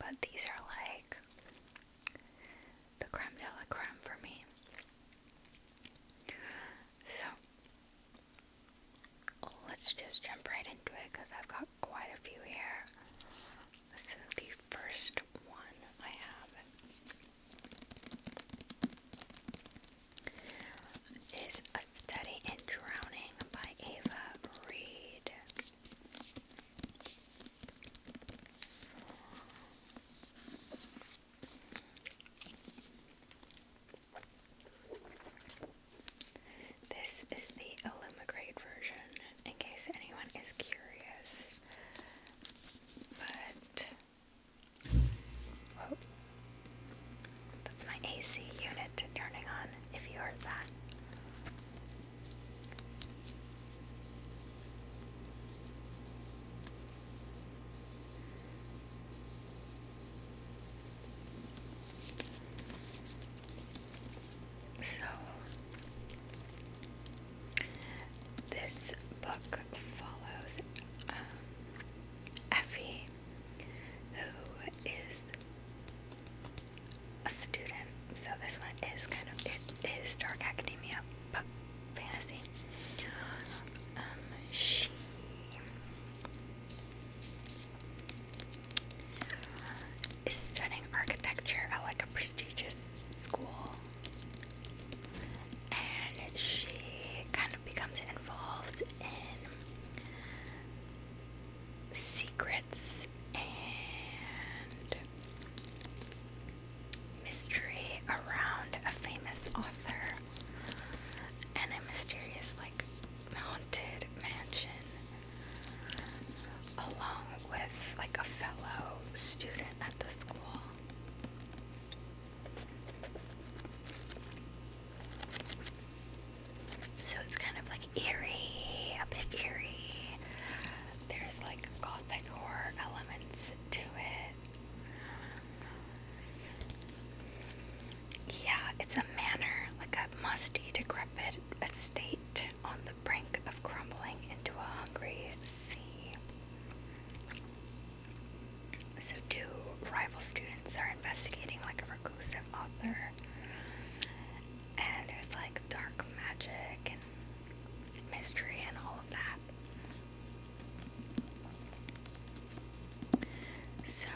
but these are like the creme de la creme for me. So let's just jump right into it because I've got quite a few here. So the first one I have is A Study in Drowning by Ava Reed. This is the Illumigrate version, in case anyone is curious. But, whoa, that's my AC unit turning on, if you heard that. So, this book follows Effie, who is a student. So this one is it is dark academia, but fantasy. She is studying architecture at like a prestigious school, and she kind of becomes involved in secrets and mystery around a famous author and a mysterious like haunted mansion, along with like a fellow student at the school. So it's kind of like eerie, a bit eerie. There's like gothic horror elements to it. Yeah, it's a manor, like a musty, decrepit estate on the brink of crumbling into a hungry sea. So two rival students are investigating like a reclusive author, and there's like dark magic and mystery and all of that. So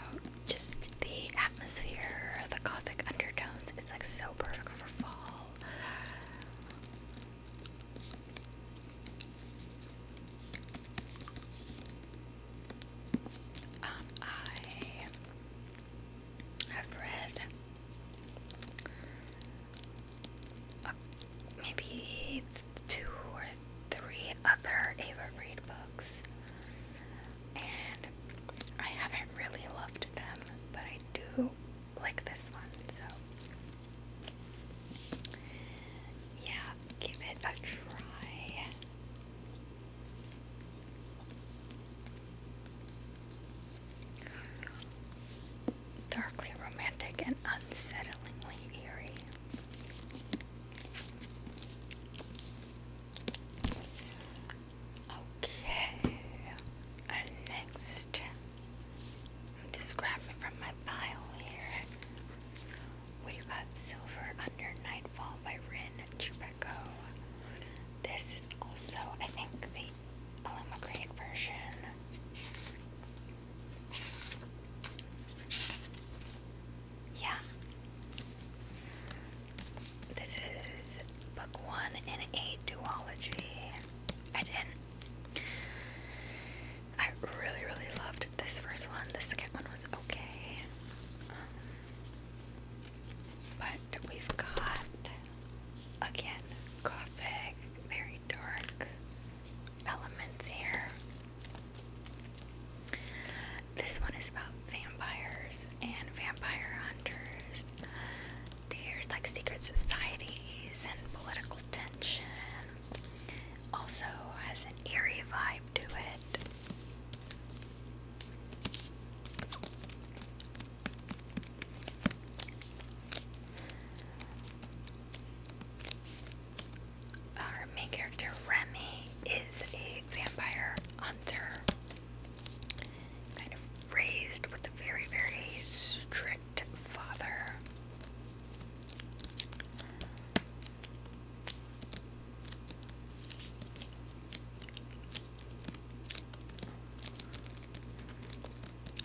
just the atmosphere, the gothic undertones, it's like so perfect for fall. I have read maybe 2 or 3 of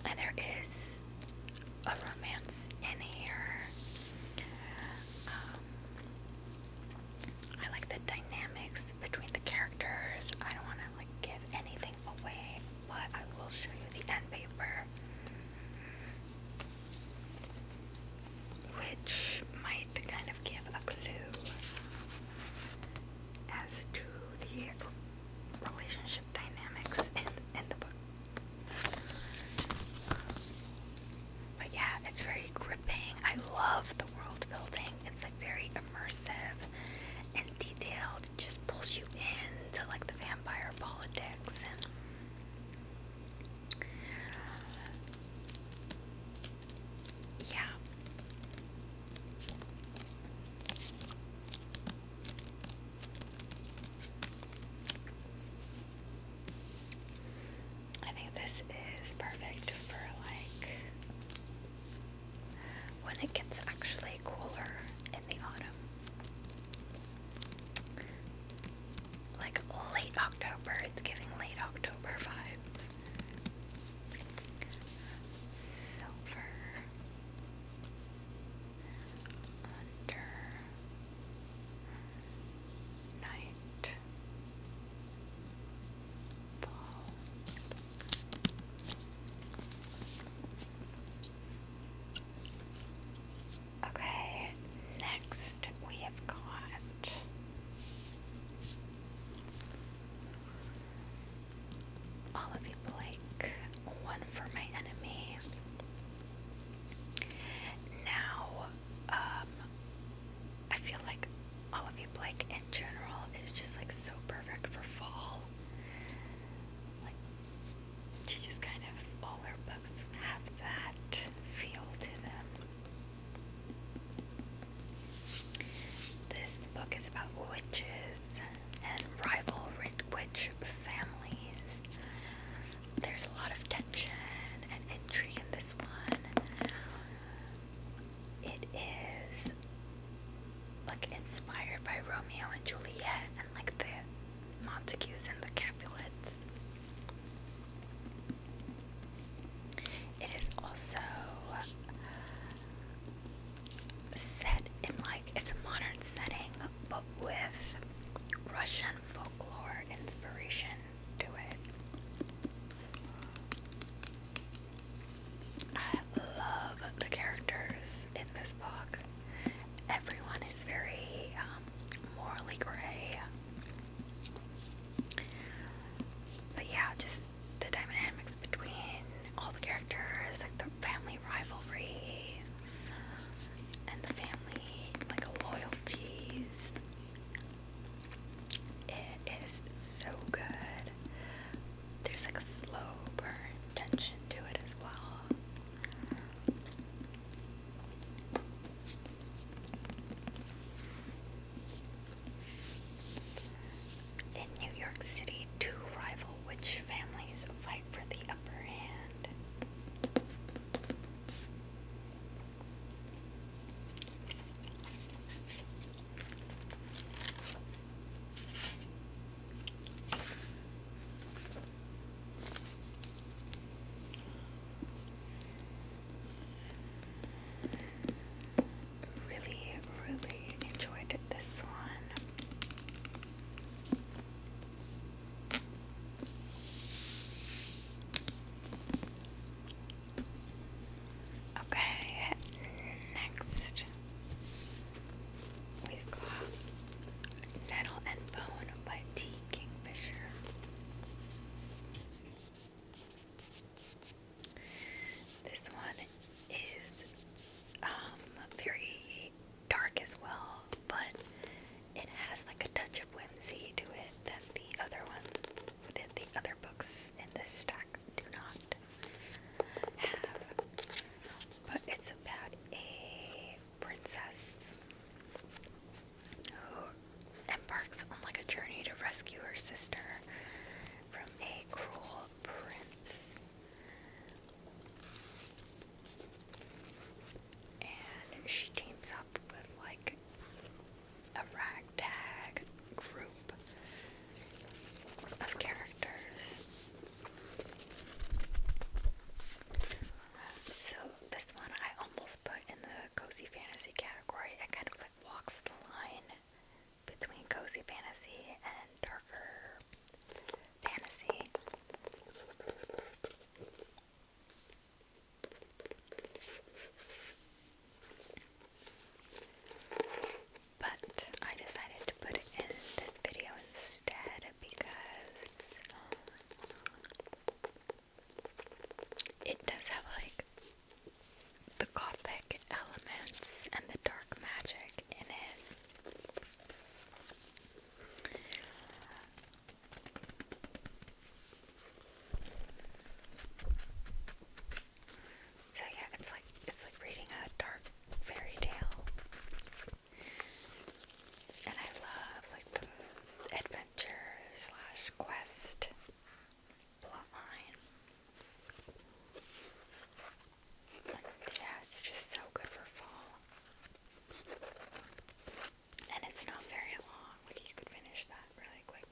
And there is a romance in here. I like the dynamics between the characters. I don't want to give anything away, but I will show you the end paper, which might kind of give a clue as to the relationship dynamics in the book. But yeah, it's very gripping. I love the world building. It's very immersive and detailed. It just pulls you into the vampire politics and yeah. I think this is perfect for when it gets actually cooler in the autumn. Late October, it's giving late October vibes. Silver under night fall. Okay, next we have got Olivia Blake, One for My Enemy. Now, I feel like Olivia Blake in general is just so perfect for fall. She just kind of, all her books have that feel to them. This book is about witches and rival witch families. There's a lot of tension and intrigue in this one. It is inspired by Romeo and Juliet and the Montagues and the Capulets. It is also set in it's a modern setting, but with Russian folklore inspiration to it. I love the characters in this book. Everyone is very morally gray. But yeah, just the dynamics between all the characters, the family rivalry and the family loyalties. It is so good. There's a slow burn tension to it as well. In New York City, two rival witch families fight for the upper hand. it does have like the gothic elements and the dark magic in it. So yeah, it's like reading a dark fairy tale. And I love like the adventure slash quest plotline. Yeah, it's just so good for fall. And it's not very long. Like you could finish that really quick.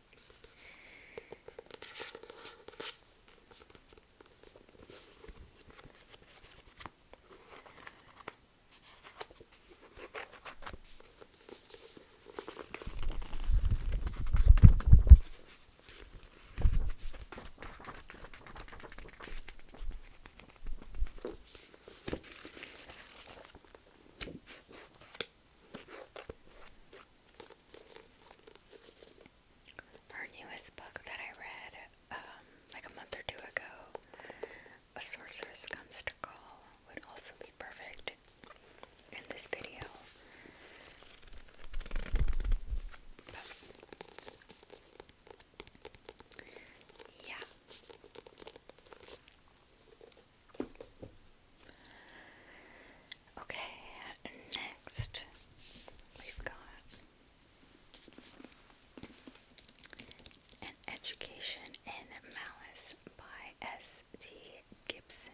Her newest book that I read like a month or two ago, A Sorceress Comes to Call, would also be perfect in this video. But, yeah. Okay, next we've got An Education in Malice by S.T. Gibson.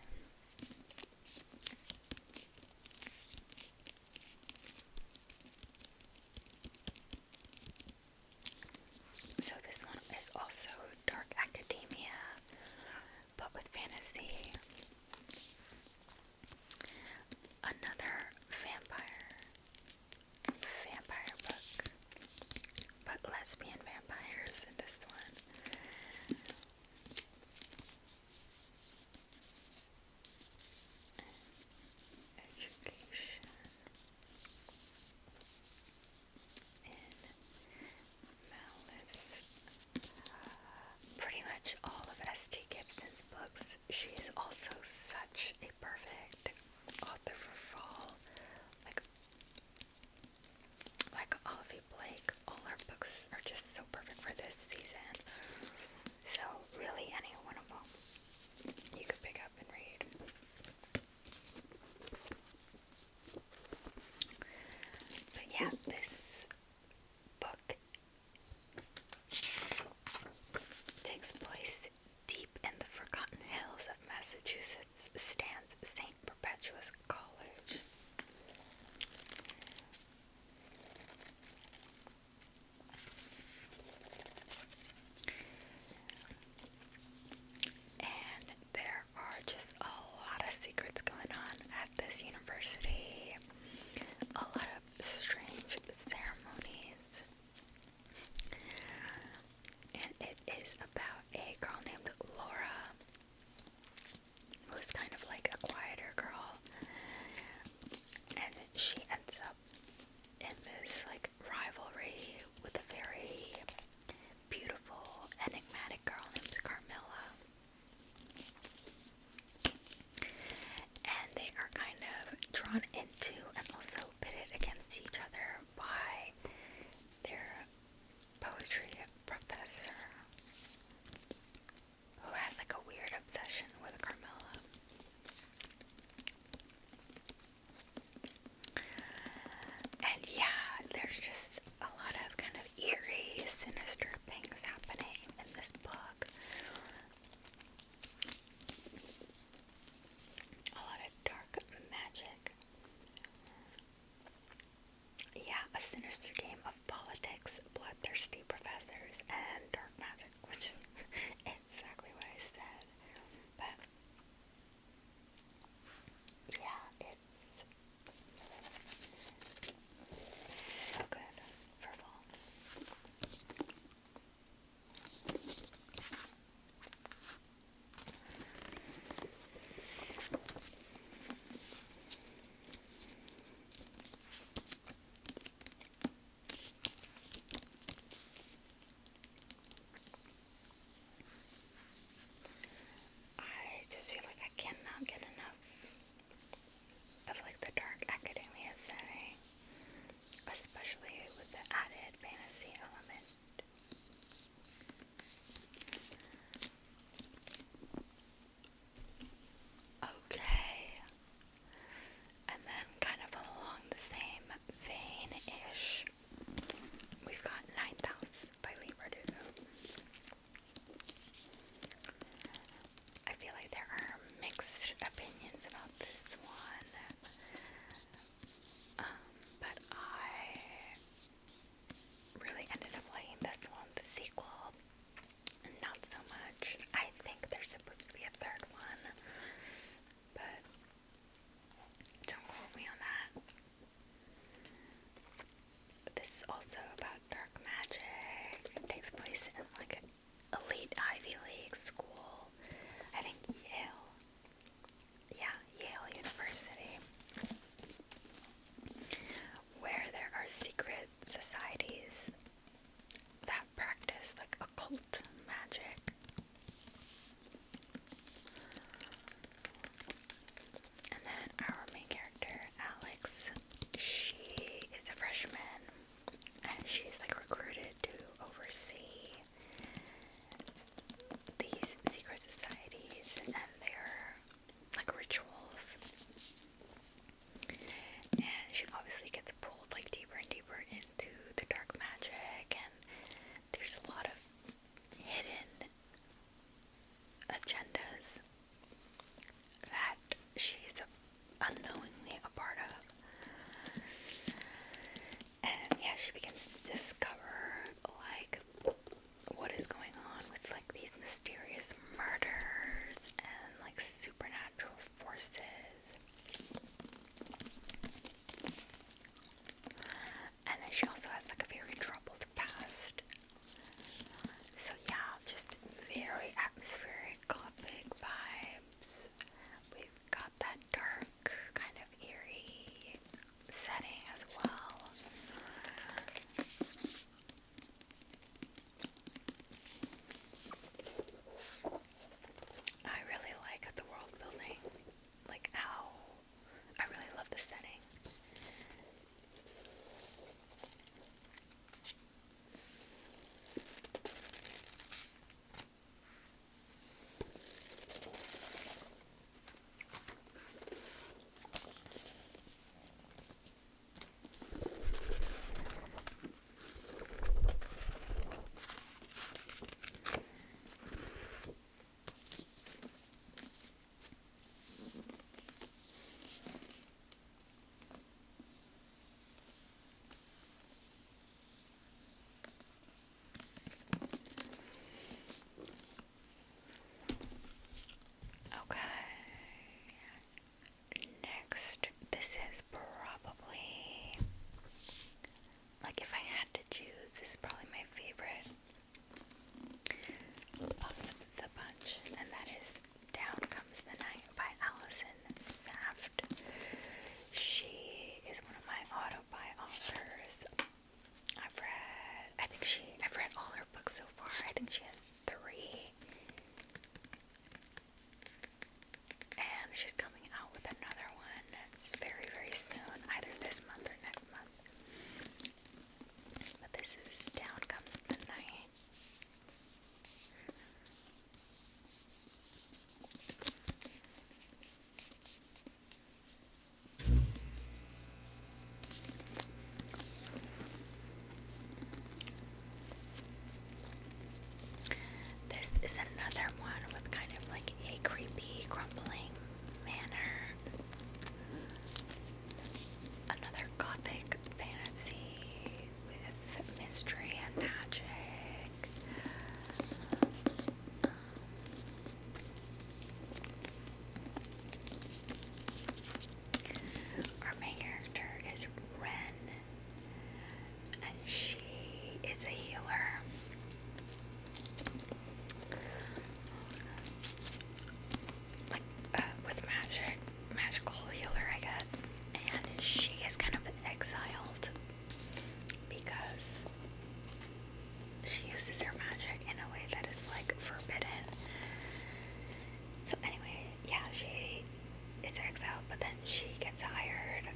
But then she gets hired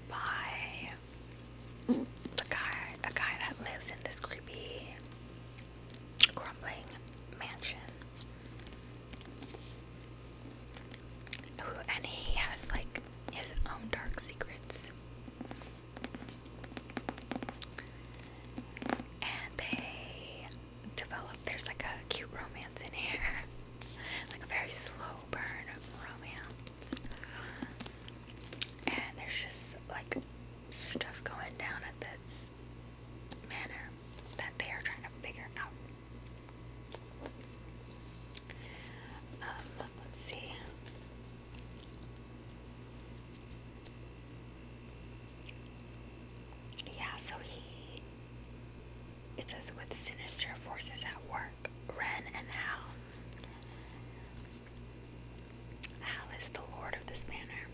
by a guy that lives in this creepy, crumbling mansion. And he has like his own dark secrets. And they develop, there's like a cute romance in here. Like a very slow burn of romance. And there's just like stuff going down at this manor that they are trying to figure out. Let's see. Yeah, so it says with sinister forces at work, Ren and Hal. Hal is the lord of this manor.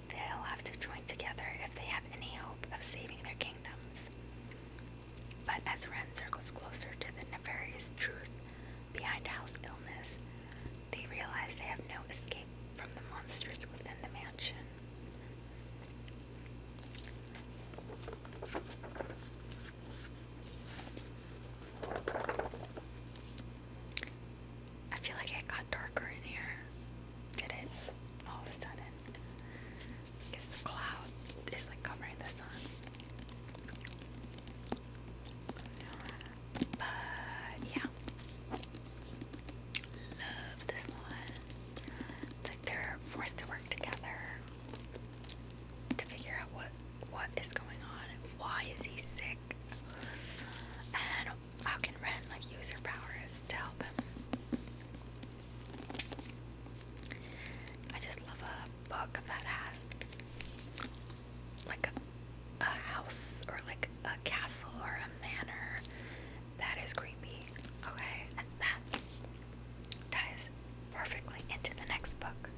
They'll have to join together if they have any hope of saving their kingdoms. But as Ren circles closer to the nefarious truth behind Hal's illness, they realize they have no escape from the monsters within the mansion. I feel like it got darker in here. Did it? All of a sudden. I guess the cloud is like covering the sun. But yeah. Love this one. It's like they're forced to work together to figure out what is going on and why is he sick. And how can Ren like use her powers to help him? I just love a book that has like a house or like a castle or a manor that is creepy. Okay, and that ties perfectly into the next book,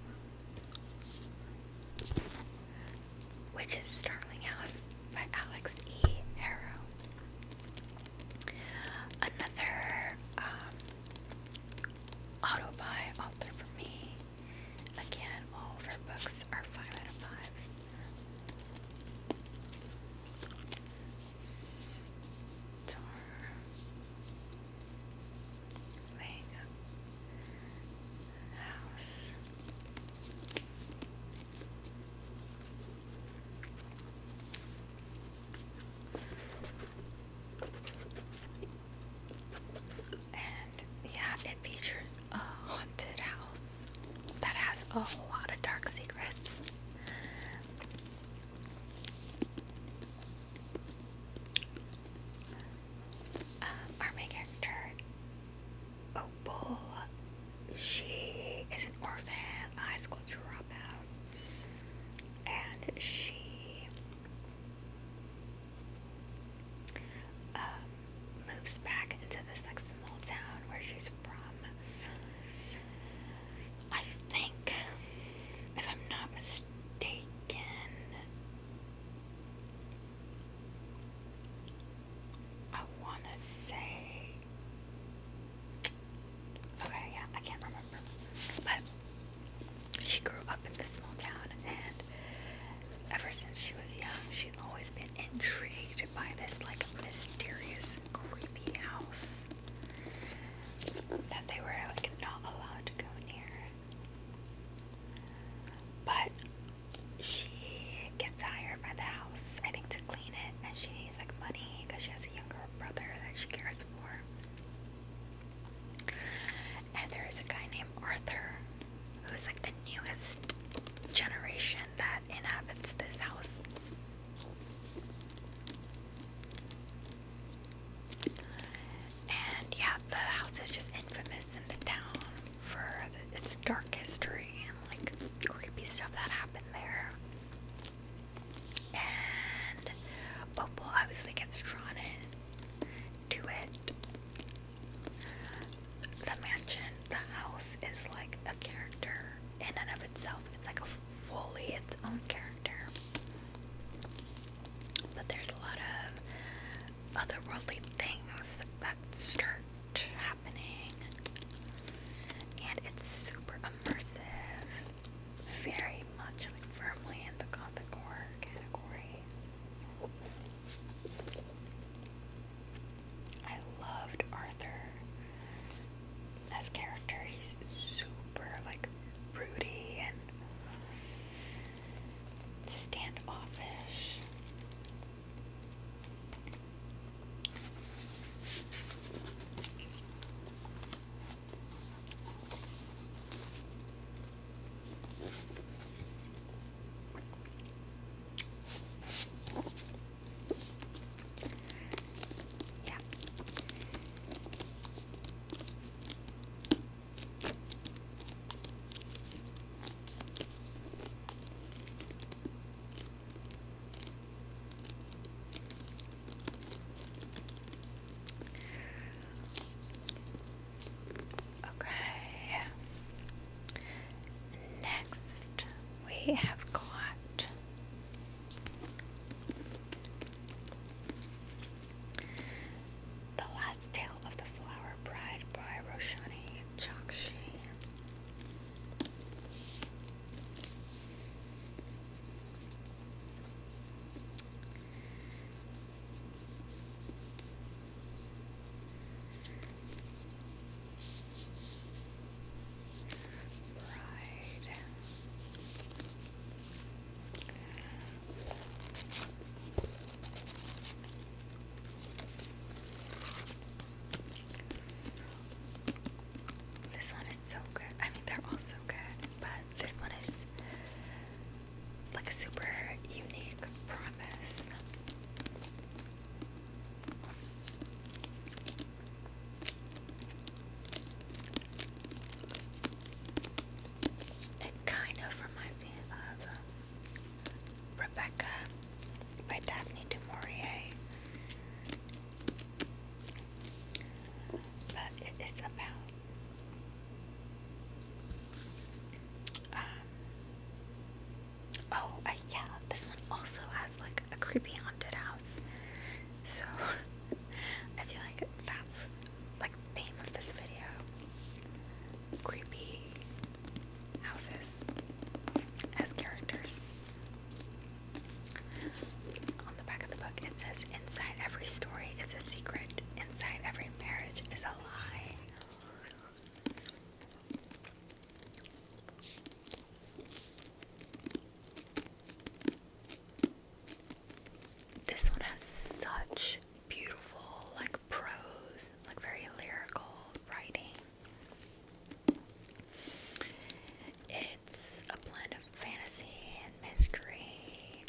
which is Starling House by Alex E. Harrow. Another auto-buy author for me. Again, all of her books are 5 out of 5. Starling House. And yeah, it features a haunted house that has a lot of dark secrets. Our main character, Opal, she is an orphan, a high school dropout, and she moves back into this like small town where she's from. I think, if I'm not mistaken, I want to say, okay, yeah, I can't remember, but she grew up in this small town, and ever since she was young, she'd always been intrigued by this like mysterious, creepy house that they were like not allowed to go near. But she gets hired by the house, I think, to clean it, and she needs like money because she has a younger brother that she cares for. And there is a guy named Arthur who's like the newest generation that inhabits this house. And yeah, the house is just infamous in the town for its dark history and like creepy stuff that happened there. And Opal obviously gets drawn in to it. The mansion, the house is like a character in and of itself. It's like a fully its own character. But there's a lot of otherworldly things that start happening. And it's this character. He's super like broody and standoffish. Yeah. Okay. Next, we have got The Last Tale of the Flower Bride by Roshani Chokshi. Bride. This one is so good. I mean, they're all so good, but this one is like a super unique premise. It kind of reminds me of Rebecca by Daphne du Maurier, but it is about yeah, this one also has like a creepy haunted house. So I feel like that's like the theme of this video. Creepy houses as characters. On the back of the book it says, inside every story is a secret. Inside every marriage is a lie. This one has such beautiful, like, prose, like very lyrical writing. It's a blend of fantasy and mystery.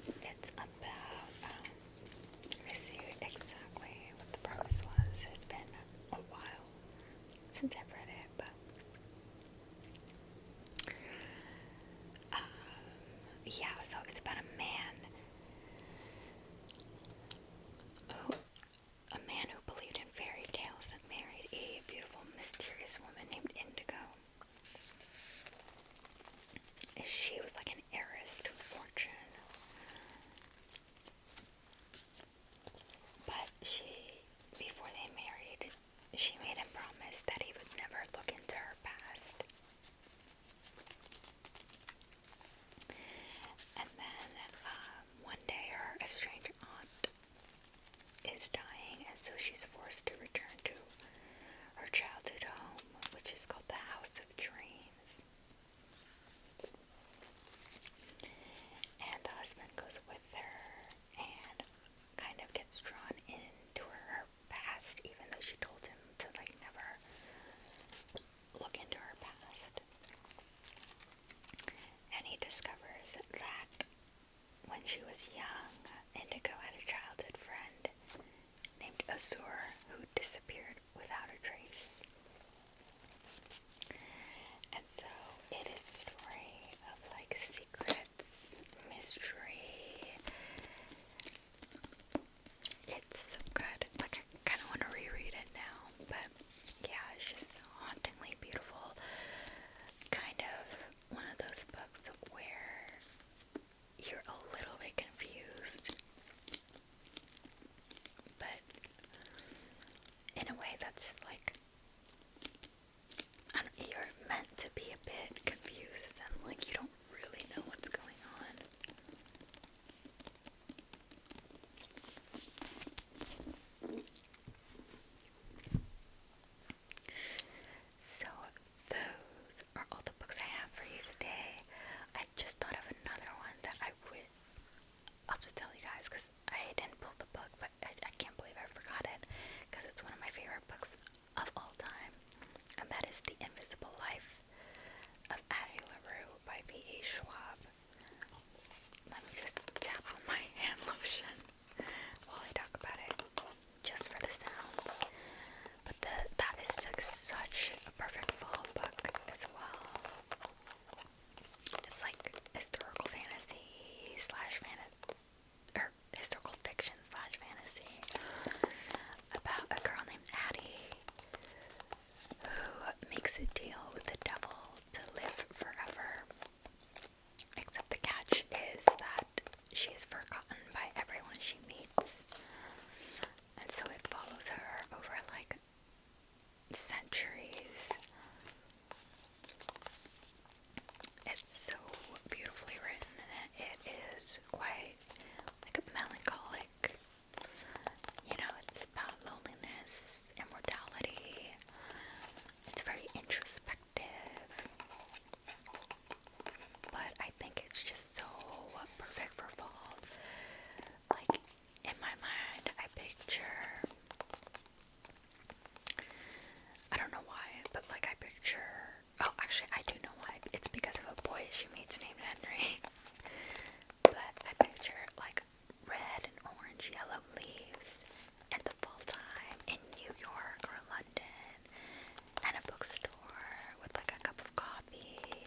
It's about, let me see exactly what the premise was. It's been a while since I've read it, but yeah, so it's about a man who believed in fairy tales and married a beautiful, mysterious woman named Indigo. She was like an heiress to fortune, but before they married, she made him promise that he would never look into her past. And then one day her estranged aunt is dying, and so she's forced to return to her childhood home, which is called the House of Dreams. And the husband goes with her and kind of gets drawn into her past, even though she told him to like never look into her past. And he discovers that when she was young, Indigo had a childhood friend named Azur who disappeared without a trace. And so it is a story of like secrets, mystery. It's so good. Like, I kind of want to reread it now, but yeah, it's just hauntingly beautiful. Kind of one of those books where you're a little bit confused, but in a way that's like, you're meant to be a bit confused and like you don't really know what's going on. centuries. It's so beautifully written, and it is quite like melancholic. You know, it's about loneliness, immortality. It's very introspective, but I think it's just so perfect for fall. Like, in my mind, I picture, I don't know why, but like I picture, oh, actually I do know why. It's because of a boy she meets named Henry. But I picture like red and orange yellow leaves in the fall time in New York or London, and a bookstore with like a cup of coffee,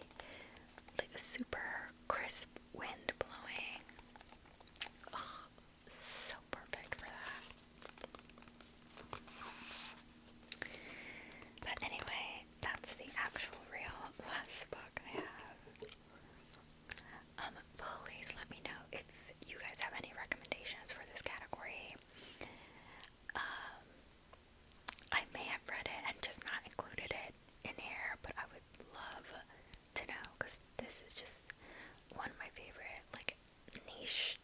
like a super crisp wind blowing. Oh, so perfect for that. But anyway, that's the actual real last book I have. Please let me know if you guys have any recommendations for this category. I may have read it and just not included it in here, but I would love to know, because this is just one of my favorite, like, niche